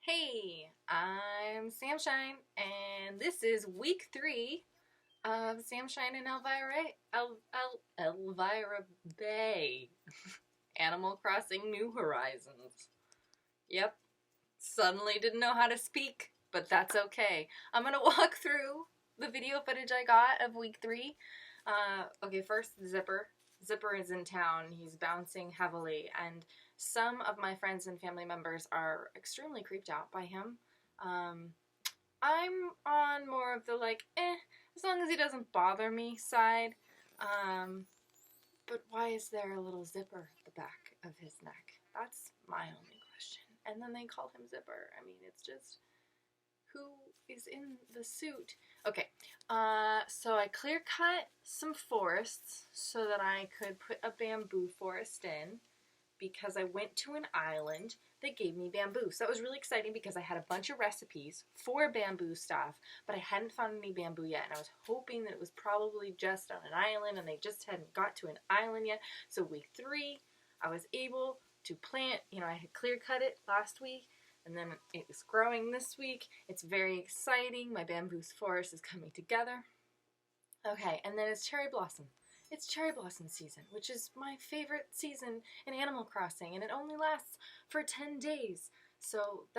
Hey, I'm Samshine, and this is week 3 of Samshine and Elvira Bay Animal Crossing New Horizons. Yep, suddenly didn't know how to speak, but that's okay. I'm gonna walk through the video footage I got of week 3. Okay, first, Zipper. Zipper is in town. He's bouncing heavily, and some of my friends and family members are extremely creeped out by him. Um, I'm on more of the as long as he doesn't bother me side. Um, but why is there a little zipper at the back of his neck? That's my only question. And then they call him Zipper. I mean, it's just, who is in the suit? Okay, so I clear cut some forests so that I could put a bamboo forest in because I went to an island that gave me bamboo. So that was really exciting because I had a bunch of recipes for bamboo stuff, but I hadn't found any bamboo yet, and I was hoping that it was probably just on an island and they just hadn't got to an island yet. So week 3, I was able to plant, I had clear cut it last week, and then it was growing this week. It's very exciting. My bamboo forest is coming together. Okay, and then it's cherry blossom. It's cherry blossom season, which is my favorite season in Animal Crossing, and it only lasts for 10 days. So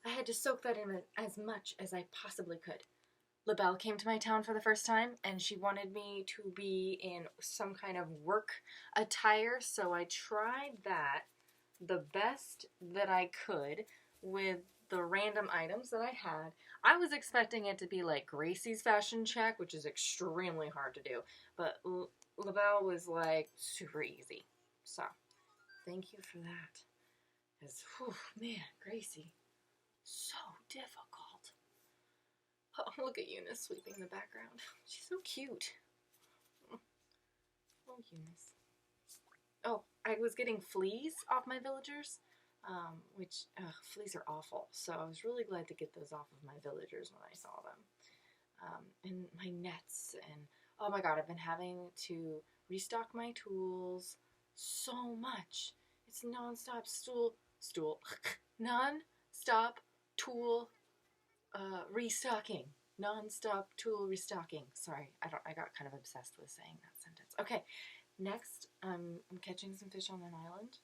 I had to soak that in as much as I possibly could. LaBelle came to my town for the first time, and she wanted me to be in some kind of work attire, so I tried that the best that I could with the random items that I had. I was expecting it to be like Gracie's fashion check, which is extremely hard to do, but LaBelle was like super easy. So, thank you for that. Because, man, Gracie, so difficult. Oh, look at Eunice sweeping the background. She's so cute. Oh, Eunice. Oh, I was getting fleas off my villagers, which fleas are awful. So I was really glad to get those off of my villagers when I saw them. And my nets, and oh my god, I've been having to restock my tools so much. It's non-stop non-stop tool restocking. Non-stop tool restocking. Sorry, I got kind of obsessed with saying that sentence. Okay, next, I'm catching some fish on an island,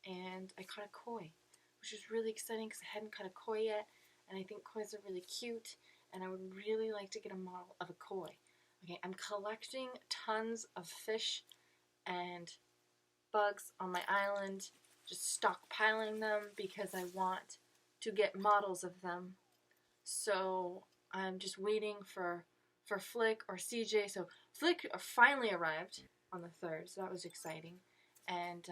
and I caught a koi, which is really exciting because I hadn't caught a koi yet, and I think kois are really cute, and I would really like to get a model of a koi. Okay, I'm collecting tons of fish and bugs on my island, just stockpiling them because I want to get models of them. So I'm just waiting for Flick or CJ. So Flick finally arrived on the 3rd, so that was exciting. And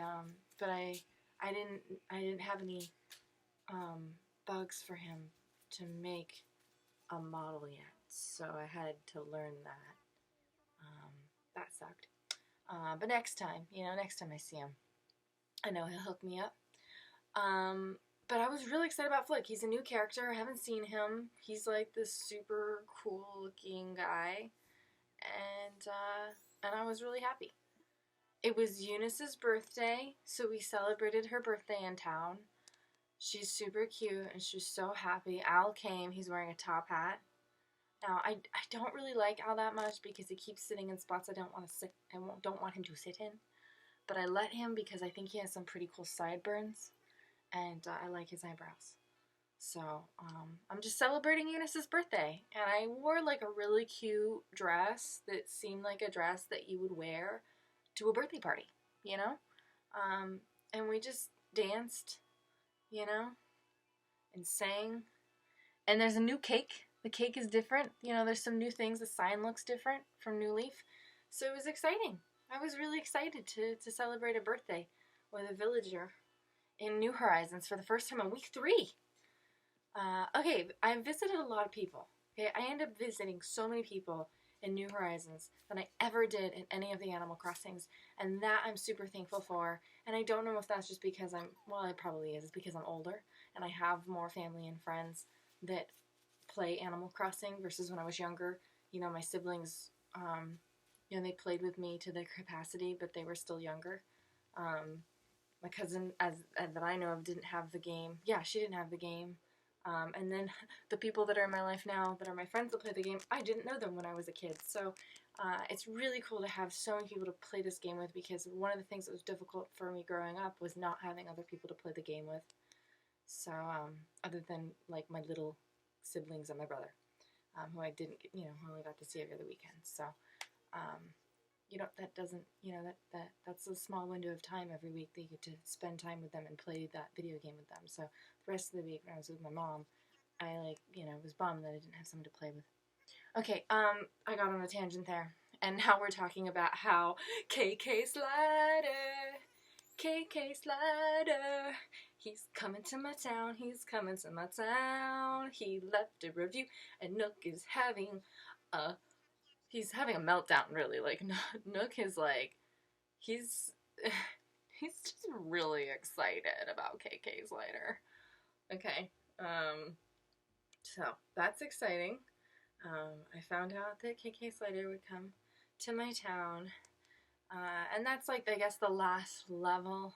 but I didn't have any bugs for him to make a model yet, so I had to learn that. That sucked. But next time, next time I see him, I know he'll hook me up. But I was really excited about Flick. He's a new character. I haven't seen him. He's like this super cool looking guy. And I was really happy. It was Eunice's birthday, so we celebrated her birthday in town. She's super cute, and she's so happy. Al came. He's wearing a top hat. Now, I don't really like Al that much because he keeps sitting in spots I don't want him to sit in. But I let him because I think he has some pretty cool sideburns, and I like his eyebrows. So, I'm just celebrating Eunice's birthday, and I wore like a really cute dress that seemed like a dress that you would wear to a birthday party, and we just danced, and sang. And there's a new cake. The cake is different. There's some new things. The sign looks different from New Leaf. So it was exciting. I was really excited to celebrate a birthday with a villager in New Horizons for the first time in week 3. Okay, I visited a lot of people. Okay, I ended up visiting so many people in New Horizons than I ever did in any of the Animal Crossings, and that I'm super thankful for. And I don't know if that's just because it probably is. It's because I'm older and I have more family and friends that play Animal Crossing versus when I was younger. My siblings, they played with me to their capacity, but they were still younger. my cousin, that I know of, didn't have the game. Yeah, she didn't have the game. And then the people that are in my life now, that are my friends that play the game, I didn't know them when I was a kid. So it's really cool to have so many people to play this game with, because one of the things that was difficult for me growing up was not having other people to play the game with. So, other than, like, my little siblings and my brother, who I didn't, who I only got to see every other weekend. So, that doesn't, that's a small window of time every week that you get to spend time with them and play that video game with them. So, the rest of the week when I was with my mom, I, was bummed that I didn't have someone to play with. Okay, I got on a tangent there. And now we're talking about how KK Slider, he's coming to my town, he's coming to my town. He left a review, and Nook is having a meltdown, really. Like, Nook is like, he's just really excited about KK Slider. Okay, so that's exciting. I found out that KK Slider would come to my town, and that's, like, I guess the last level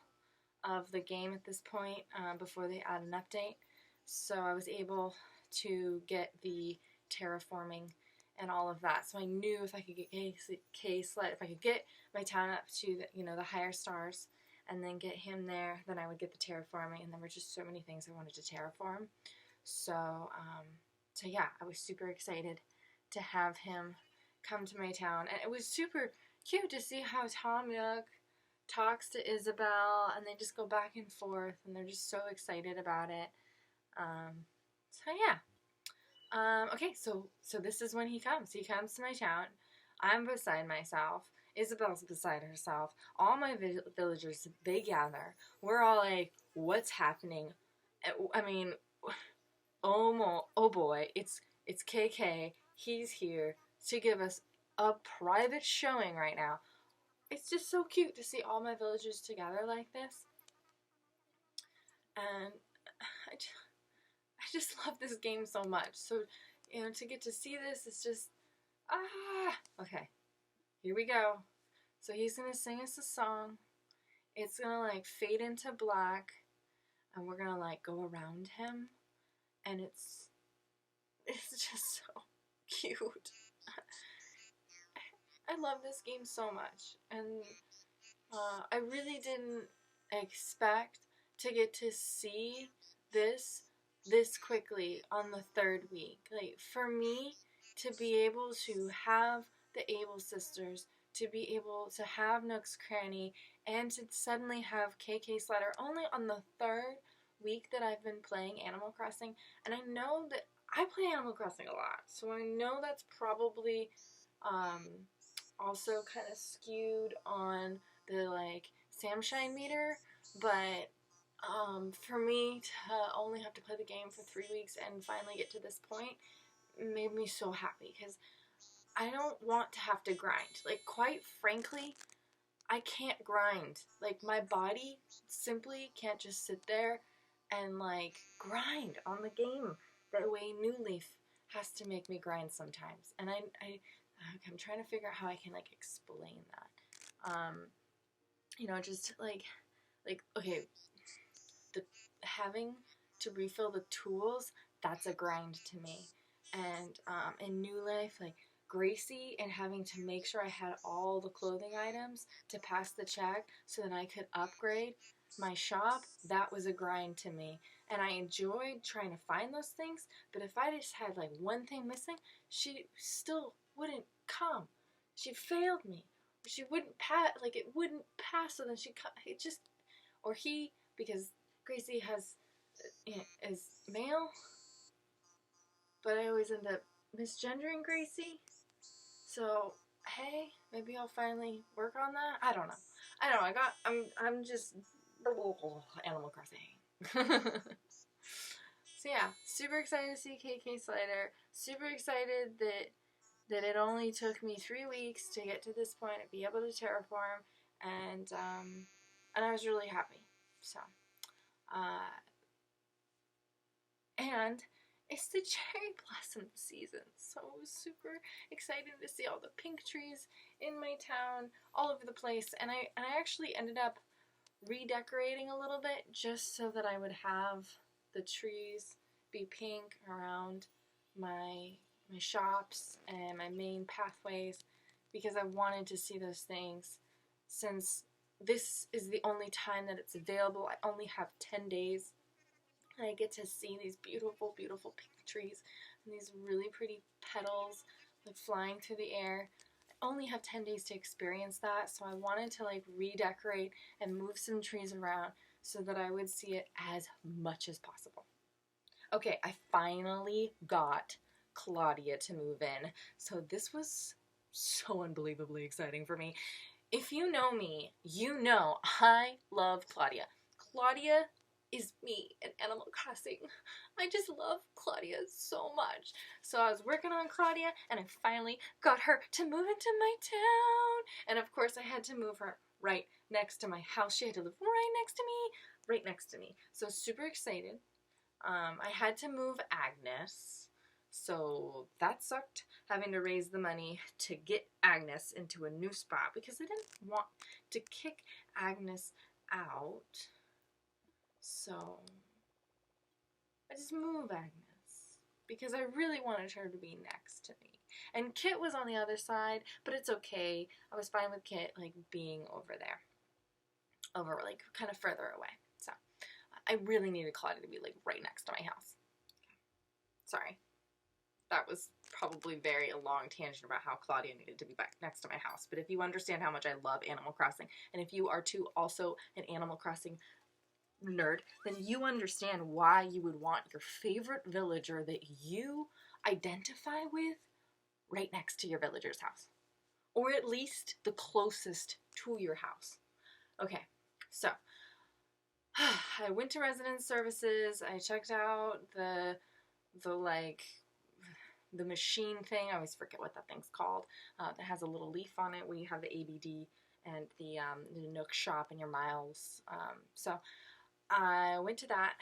of the game at this point, before they add an update. So I was able to get the terraforming and all of that. So I knew if I could get if I could get my town up to the higher stars, and then get him there, then I would get the terraforming. And there were just so many things I wanted to terraform. So yeah, I was super excited to have him come to my town, and it was super cute to see how Tom Nook talks to Isabel, and they just go back and forth, and they're just so excited about it. So yeah. Okay, so this is when he comes. He comes to my town. I'm beside myself. Isabel's beside herself. All my villagers, they gather. We're all like, what's happening? I mean, oh boy, it's KK. He's here to give us a private showing right now. It's just so cute to see all my villagers together like this. And I just love this game so much. So, to get to see this, it's just, okay, here we go. So he's going to sing us a song. It's going to, like, fade into black, and we're going to, like, go around him, and it's just so cute. I love this game so much, and I really didn't expect to get to see this quickly on the third week. Like, for me to be able to have the Able Sisters, to be able to have Nook's Cranny, and to suddenly have KK Slider only on the third week that I've been playing Animal Crossing. And I know that I play Animal Crossing a lot, so I know that's probably also kind of skewed on the, like, Samshine meter, but for me to only have to play the game for 3 weeks and finally get to this point made me so happy, because I don't want to have to grind. Like, quite frankly, I can't grind. Like, my body simply can't just sit there and, like, grind on the game the way New Leaf has to make me grind sometimes. And I'm trying to figure out how I can, like, explain that. Just like, okay, the having to refill the tools, that's a grind to me. And in New Life, like, Gracie and having to make sure I had all the clothing items to pass the check so that I could upgrade my shop, that was a grind to me. And I enjoyed trying to find those things, but if I just had, like, one thing missing, she still wouldn't come. She failed me. She wouldn't pass, like, it wouldn't pass, so then because Gracie is male, but I always end up misgendering Gracie. So, hey, maybe I'll finally work on that. I don't know. I'm just Animal Crossing. So yeah, super excited to see KK Slider. Super excited that it only took me 3 weeks to get to this point and be able to terraform, and I was really happy. So, and it's the cherry blossom season, so I was super excited to see all the pink trees in my town all over the place, and I actually ended up redecorating a little bit just so that I would have the trees be pink around my shops and my main pathways, because I wanted to see those things. Since this is the only time that it's available, I only have 10 days, and I get to see these beautiful, beautiful pink trees and these really pretty petals like flying through the air. I only have 10 days to experience that, so I wanted to like redecorate and move some trees around so that I would see it as much as possible. Okay, I finally got Claudia to move in, so this was so unbelievably exciting for me. If you know me, you know I love Claudia. Claudia is me in Animal Crossing. I just love Claudia so much. So I was working on Claudia, and I finally got her to move into my town. And of course I had to move her right next to my house. She had to live right next to me. So super excited. I had to move Agnes, so that sucked, having to raise the money to get Agnes into a new spot, because I didn't want to kick Agnes out. So I just moved Agnes because I really wanted her to be next to me. And Kit was on the other side, but it's okay. I was fine with Kit like being over there, over like kind of further away. So I really needed Claudia to be like right next to my house. Sorry. That was probably a long tangent about how Claudia needed to be back next to my house. But if you understand how much I love Animal Crossing, and if you are too also an Animal Crossing nerd, then you understand why you would want your favorite villager that you identify with right next to your villager's house. Or at least the closest to your house. Okay, so I went to resident services. I checked out the machine thing. I always forget what that thing's called. That has a little leaf on it where you have the ABD and the Nook shop and your miles. So I went to that.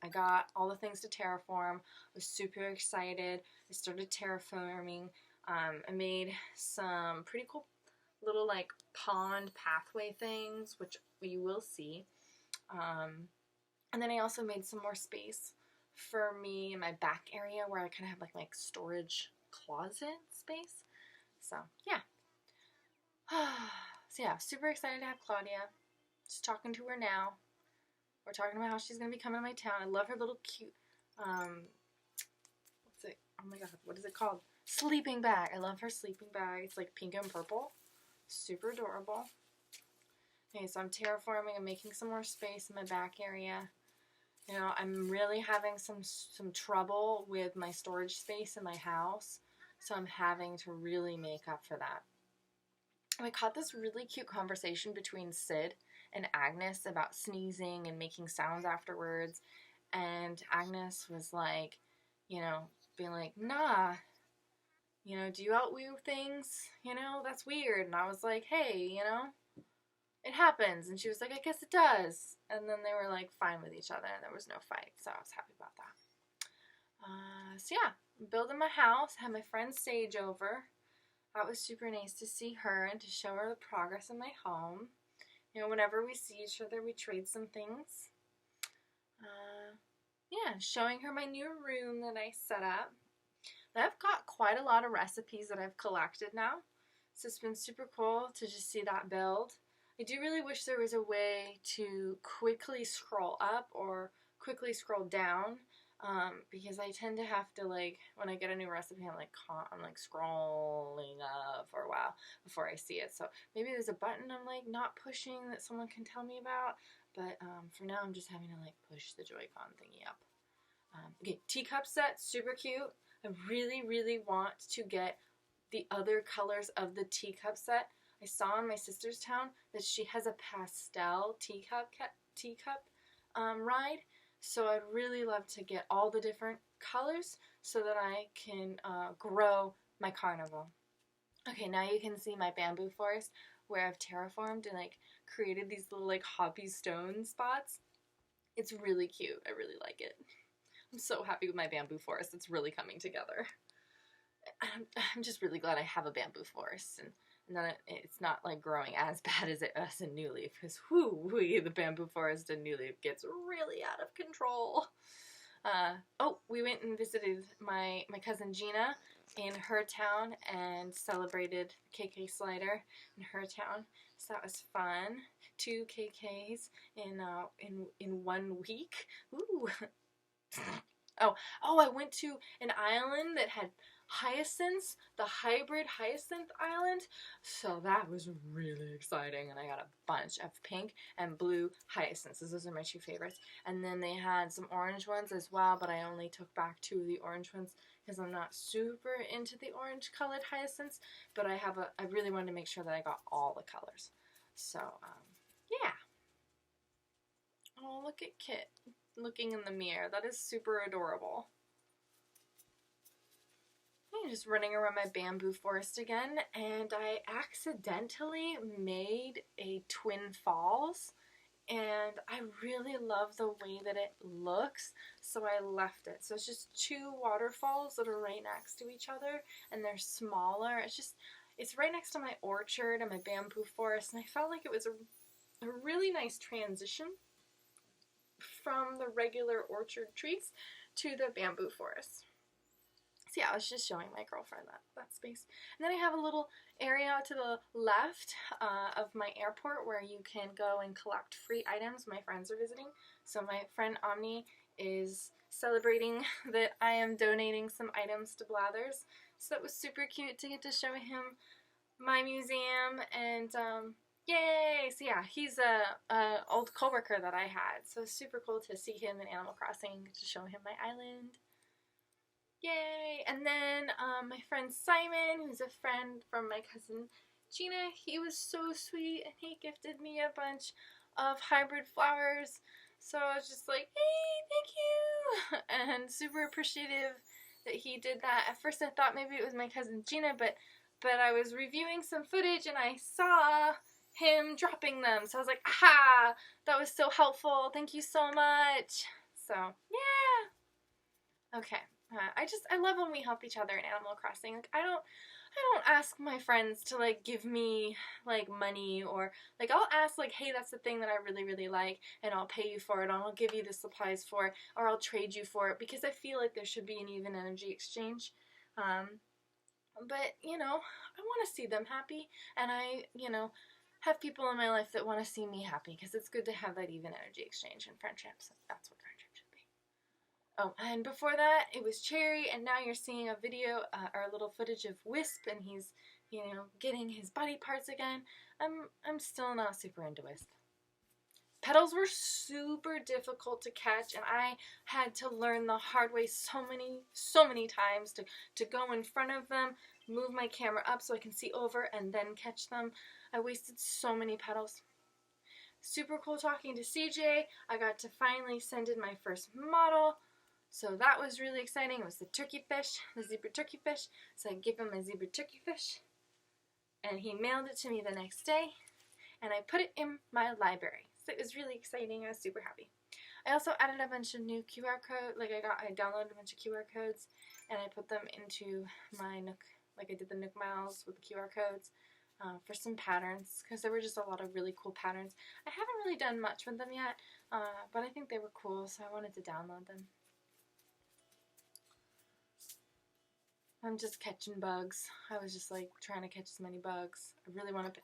I got all the things to terraform. I was super excited. I started terraforming. I made some pretty cool little like pond pathway things, which you will see. And then I also made some more space for me in my back area where I kind of have like my storage closet space. So yeah. So yeah, super excited to have Claudia. Just talking to her now. We're talking about how she's gonna be coming to my town. I love her little cute what's it? Oh my god, what is it called? Sleeping bag. I love her sleeping bag. It's like pink and purple. Super adorable. Okay, so I'm terraforming. I'm making some more space in my back area. You know, I'm really having some trouble with my storage space in my house, so I'm having to really make up for that. I caught this really cute conversation between Sid and Agnes about sneezing and making sounds afterwards, and Agnes was like, you know, being like, nah, you know, do you outwoo things? You know, that's weird. And I was like, hey, you know, it happens. And she was like, I guess it does. And then they were like fine with each other and there was no fight. So I was happy about that. So yeah, I'm building my house. I had my friend Sage over. That was super nice to see her and to show her the progress of my home. You know, whenever we see each other, we trade some things. Yeah, showing her my new room that I set up. I've got quite a lot of recipes that I've collected now. So it's been super cool to just see that build. I do really wish there was a way to quickly scroll up or quickly scroll down, because I tend to have to, like, when I get a new recipe, I'm like scrolling up for a while before I see it. So maybe there's a button I'm like not pushing that someone can tell me about. But for now, I'm just having to like push the Joy-Con thingy up. Okay, teacup set, super cute. I really, really want to get the other colors of the teacup set. I saw in my sister's town that she has a pastel teacup ride. So I'd really love to get all the different colors so that I can grow my carnival. Okay, now you can see my bamboo forest where I've terraformed and like created these little like hoppy stone spots. It's really cute. I really like it. I'm so happy with my bamboo forest. It's really coming together. I'm just really glad I have a bamboo forest, and And then it's not like growing as bad as it is in New Leaf, because whoo, the bamboo forest in New Leaf gets really out of control. Oh, we went and visited my cousin Gina in her town and celebrated KK Slider in her town. So that was fun. 2 KKs in 1 week. Ooh. Oh, I went to an island that had hyacinths, the hybrid hyacinth island. So that was really exciting, and I got a bunch of pink and blue hyacinths. Those are my 2 favorites. And then they had some orange ones as well, but I only took back 2 of the orange ones because I'm not super into the orange colored hyacinths, but I really wanted to make sure that I got all the colors. So, yeah. Oh, look at Kit looking in the mirror. That is super adorable. I'm just running around my bamboo forest again, and I accidentally made a Twin Falls, and I really love the way that it looks, so I left it. So it's just 2 waterfalls that are right next to each other, and they're smaller. It's right next to my orchard and my bamboo forest, and I felt like it was a really nice transition from the regular orchard trees to the bamboo forest. So yeah, I was just showing my girlfriend that space. And then I have a little area to the left of my airport where you can go and collect free items my friends are visiting. So my friend Omni is celebrating that I am donating some items to Blathers. So that was super cute to get to show him my museum, and yay! So yeah, he's a old coworker that I had, so it's super cool to see him in Animal Crossing, to show him my island. Yay! And then my friend Simon, who's a friend from my cousin Gina, he was so sweet, and he gifted me a bunch of hybrid flowers. So I was just like, hey, thank you! And super appreciative that he did that. At first I thought maybe it was my cousin Gina, but I was reviewing some footage and I saw him dropping them. So I was like, aha, that was so helpful. Thank you so much. So, yeah. Okay. I love when we help each other in Animal Crossing. Like, I don't ask my friends to, like, give me, like, money, or, like, I'll ask, like, hey, that's the thing that I really, really like, and I'll pay you for it, or I'll give you the supplies for it, or I'll trade you for it, because I feel like there should be an even energy exchange. But, you know, I want to see them happy, and I, you know, have people in my life that want to see me happy, because it's good to have that even energy exchange in friendships. That's what friendship should be. Oh, and before that, it was Cherry, and now you're seeing a video, or a little footage of Wisp, and he's, you know, getting his body parts again. I'm still not super into Wisp. Petals were super difficult to catch, and I had to learn the hard way so many times to go in front of them, move my camera up so I can see over, and then catch them. I wasted so many petals. Super cool talking to CJ. I got to finally send in my first model, so that was really exciting. It was the turkey fish, the zebra turkey fish, so I gave him a zebra turkey fish, and he mailed it to me the next day, and I put it in my library. So it was really exciting. I was super happy. I also added a bunch of new QR codes. Like I downloaded a bunch of QR codes, and I put them into my Nook. Like I did the Nook Miles with the QR codes for some patterns, because there were just a lot of really cool patterns. I haven't really done much with them yet, but I think they were cool, so I wanted to download them. I'm just catching bugs. I was just like trying to catch as many bugs.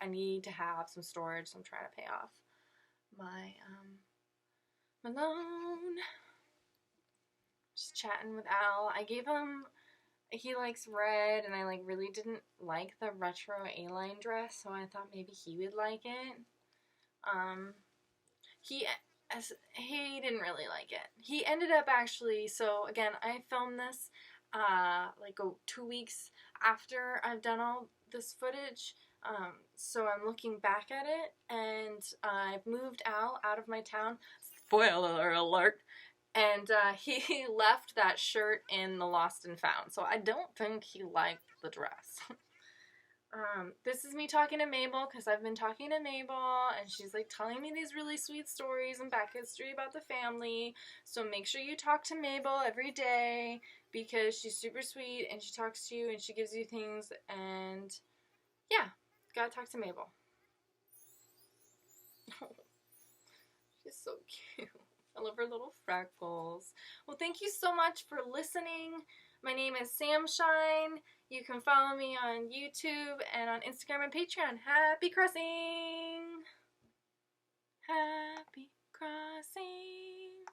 I need to have some storage, so I'm trying to pay off my loan. Just chatting with Al. I gave him, he likes red, and I like really didn't like the retro A-line dress, so I thought maybe he would like it. He didn't really like it. He ended up actually, so again, I filmed this like 2 weeks after I've done all this footage. So I'm looking back at it, and I've moved Al out of my town. Spoiler alert. And he left that shirt in the Lost and Found. So I don't think he liked the dress. This is me talking to Mabel, because I've been talking to Mabel, and she's like telling me these really sweet stories and back history about the family. So make sure you talk to Mabel every day, because she's super sweet, and she talks to you, and she gives you things, and yeah. Gotta talk to Mabel. She's so cute. I love her little freckles. Well, thank you so much for listening. My name is Samshine. You can follow me on YouTube and on Instagram and Patreon. Happy crossing!